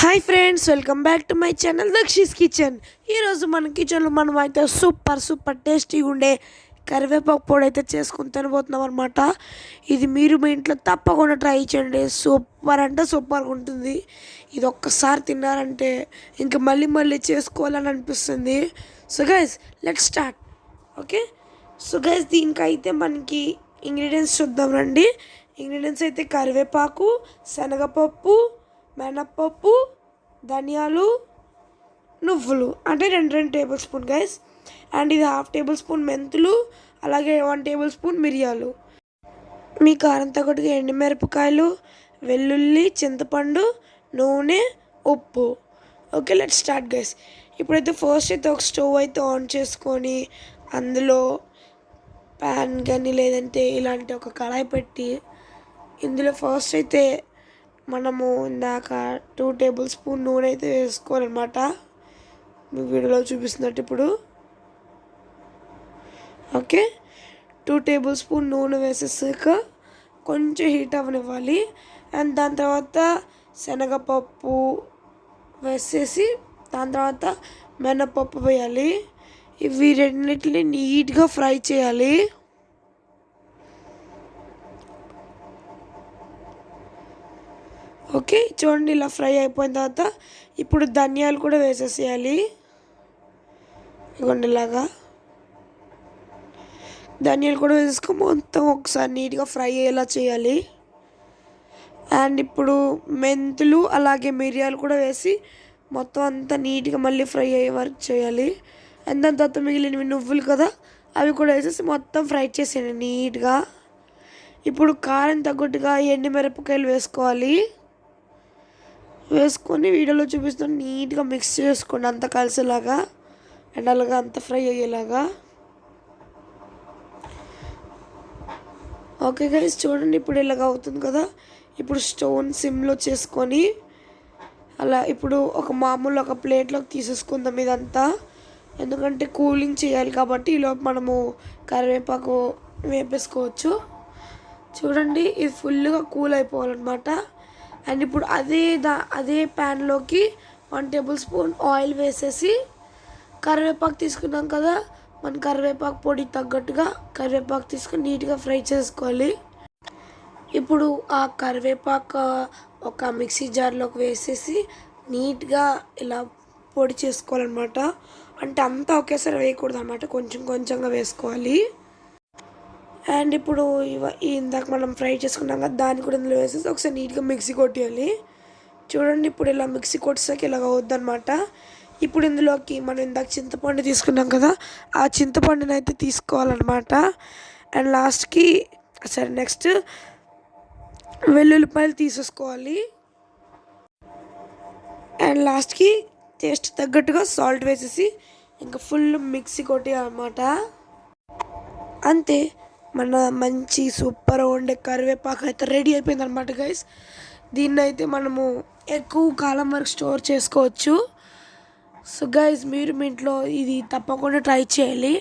Hi friends, welcome back to my channel Dakshi's kitchen. ఈరోజు మన కిచెన్లో మనం అయితే సూపర్ టేస్టీగా ఉండే కరివేపాకు పొడి అయితే చేసుకుని తినబోతున్నాం అనమాట. ఇది మీరు మీ ఇంట్లో తప్పకుండా ట్రై చేయండి. సూపర్ అంటే సూపర్గా ఉంటుంది. ఇది ఒక్కసారి తిన్నారంటే ఇంకా మళ్ళీ చేసుకోవాలని అనిపిస్తుంది. So guys, let's start. Okay, so guys, దీనికైతే మనకి ఇంగ్రీడియంట్స్ చూద్దాం రండి. ఇంగ్రీడియంట్స్ అయితే కరివేపాకు, శనగపప్పు, మినప్పప్పు, ధనియాలు, నువ్వులు అంటే 2 టేబుల్ స్పూన్ గైస్. అండ్ ఇది 1/2 టేబుల్ స్పూన్ మెంతులు, అలాగే 1 టేబుల్ స్పూన్ మిరియాలు. మీ కారం తగ్గట్టుగా ఎండుమిరపకాయలు, వెల్లుల్లి, చింతపండు, నూనె, ఉప్పు. Okay, let start guys. ఇప్పుడైతే ఫస్ట్ అయితే ఒక స్టవ్ అయితే ఆన్ చేసుకొని అందులో ప్యాన్ కానీ లేదంటే ఇలాంటి ఒక కళాయి పెట్టి ఇందులో ఫస్ట్ అయితే మనము ఇందాక 2 టేబుల్ స్పూన్ నూనె అయితే వేసుకోవాలన్నమాట. మీ వీడియోలో చూపిస్తున్నట్టు ఇప్పుడు. ఓకే, 2 టేబుల్ స్పూన్ నూనె వేసేసాక కొంచెం హీట్ అవ్వనివ్వాలి. అండ్ దాని తర్వాత శనగపప్పు వేసేసి దాని తర్వాత మినపప్పు వేయాలి. ఇవి రెండింటిని నీట్గా ఫ్రై చేయాలి. ఓకే, చూడండి, ఇలా ఫ్రై అయిపోయిన తర్వాత ఇప్పుడు ధనియాలు కూడా వేసేసేయాలి. ఇదిగోండి, ఇలాగా ధనియాలు కూడా వేసుకొని మొత్తం ఒకసారి నీట్గా ఫ్రై అయ్యేలా చేయాలి. అండ్ ఇప్పుడు మెంతులు అలాగే మిరియాలు కూడా వేసి మొత్తం అంతా నీట్గా మళ్ళీ ఫ్రై అయ్యే వరకు చేయాలి. అండ్ దాని తర్వాత మిగిలినవి నువ్వులు కదా, అవి కూడా వేసేసి మొత్తం ఫ్రై చేసేయండి నీట్గా. ఇప్పుడు కారం తగ్గట్టుగా ఎండుమిరపకాయలు వేసుకోవాలి. వేసుకొని వీడియోలో చూపిస్తాను నీట్గా మిక్స్ చేసుకోండి అంతా కలిసేలాగా అండ్ అలాగా అంత ఫ్రై అయ్యేలాగా. ఓకే గైస్, చూడండి ఇప్పుడు ఇలాగ అవుతుంది కదా. ఇప్పుడు స్టవ్ సిమ్లో చేసుకొని అలా ఇప్పుడు ఒక ప్లేట్లోకి తీసేసుకుందాం ఇదంతా. ఎందుకంటే కూలింగ్ చేయాలి కాబట్టి ఈలోపు మనము కరివేపాకు వేపేసుకోవచ్చు. చూడండి, ఇది ఫుల్గా కూల్ అయిపోవాలన్నమాట. అండ్ ఇప్పుడు అదే ప్యాన్లోకి 1 టేబుల్ స్పూన్ ఆయిల్ వేసేసి కరివేపాకు తీసుకున్నాం కదా, మన కరివేపాకు పొడి తగ్గట్టుగా కరివేపాకు తీసుకొని నీట్గా ఫ్రై చేసుకోవాలి. ఇప్పుడు ఆ కరివేపాకు ఒక మిక్సీ జార్లోకి వేసేసి నీట్గా ఇలా పొడి చేసుకోవాలన్నమాట. అంటే అంతా ఒకేసారి వేయకూడదు అన్నమాట, కొంచెంగా వేసుకోవాలి. అండ్ ఇప్పుడు ఇందాక మనం ఫ్రై చేసుకున్నాం కదా, దాన్ని కూడా ఇందులో వేసేసి ఒకసారి నీట్గా మిక్సీ కొట్టేయాలి. చూడండి, ఇప్పుడు ఇలా మిక్సీ కొట్టేసాక ఇలాగ అవుద్దన్నమాట. ఇప్పుడు ఇందులోకి మనం ఇందాక చింతపండు తీసుకున్నాం కదా, ఆ చింతపండుని అయితే తీసుకోవాలన్నమాట. అండ్ నెక్స్ట్ వెల్లుల్లిపాయలు తీసేసుకోవాలి. అండ్ లాస్ట్కి టేస్ట్ తగ్గట్టుగా సాల్ట్ వేసేసి ఇంకా ఫుల్ మిక్సీ కొట్టేయాలన్నమాట. అంతే, మన మంచి సూపర్ ఉండే కరివేపాకు అయితే రెడీ అయిపోయింది అనమాట గైస్. దీన్ని అయితే మనము ఎక్కువ కాలం వరకు స్టోర్ చేసుకోవచ్చు. సో గైస్, మీరు మీ ఇంట్లో ఇది తప్పకుండా ట్రై చేయాలి.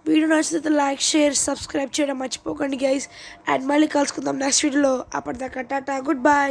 వీడియో నచ్చితే లైక్, షేర్, సబ్స్క్రైబ్ చేయడం మర్చిపోకండి గైస్. అండ్ మళ్ళీ కలుసుకుందాం నెక్స్ట్ వీడియోలో. అప్పటిదాకా టాటా, గుడ్ బై.